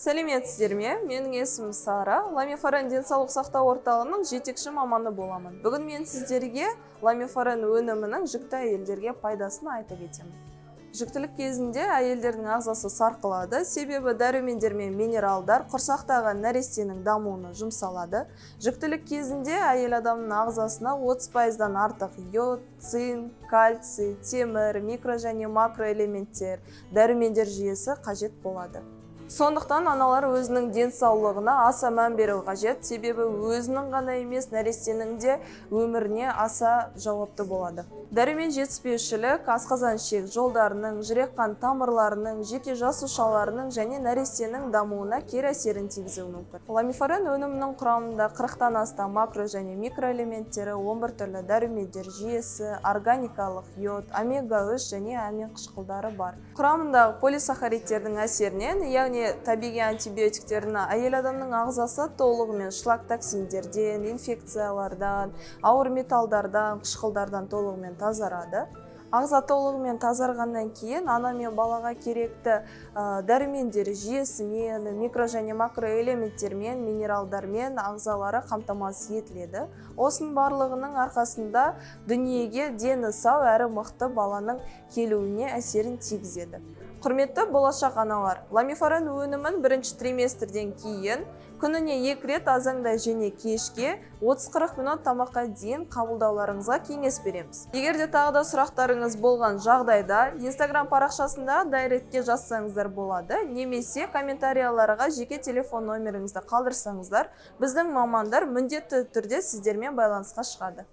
Сәлеметсіздер ме? Менің есімім Сара. Ламифарен денсаулық сақтау орталығының жетекші маманы боламын. Бүгін мен сіздерге ламифарен өнімінің жүкті әйелдерге пайдасын айтып кетемін. Жүктілік кезінде әйелдердің ағзасы сарқылады, себебі дәрумендер мен минералдар құрсақтағы нәрестенің дамуына жұмсалады. Жүктілік кезінде әйел адамның ағзасына 30%-дан артық йод, цинк, кальций, темір, микро және макро элементтер, дәрумендер жүйесі қажет болады. Сондықтан аналар өзінің денсаулығына аса мән беру қажет, себебі өзінің ғана емес нәрестенің де өміріне аса жауапты болады. Дәрумен жетіспеушілік асқазан ішек жолдарының, жүрек-қан тамырларының, жеке жасушаларының және нәрестенің дамуына кері әсерін тигізуі мүмкін. Ламифарен өнімінің құрамында 40-тан астам макро және микроэлементтері, 11 түрлі дәрумендер жүйесі, органикалық йод, омега-3 және амин қышқылдары бар. Құрамындағы полисахаридтердің әсерінен, яғни табиғи антибиотиктердің әйел адамның ағзасы толығымен шлак токсиндерден, инфекциялардан, ауыр металдардан, қышқылдардан толығымен тазарады. Ағза толығымен тазарғаннан кейін ана мен балаға керекті дәрумендер жүйесімен, микро және макро элементтермен, минералдармен ағзалары қамтамасыз етіледі. Осының барлығының арқасында дүниеге дені сау әрі мықты баланың келуіне әсерін тигізеді. Құрметті болашақ аналар, ламифарен өнімін бірінші триместрден кейін күніне 2 рет азанда және кешке 30-40 минут тамаққа дейін қабылдауларыңызға кеңес береміз. Егер де тағы да сұрақтарыңыз болған жағдайда, Instagram парақшасында дайректке жазсаңыздар болады, немесе комментарияларға жеке телефон номеріңізді қалдырсаңыздар, біздің мамандар міндетті түрде сіздермен байланысқа шығады.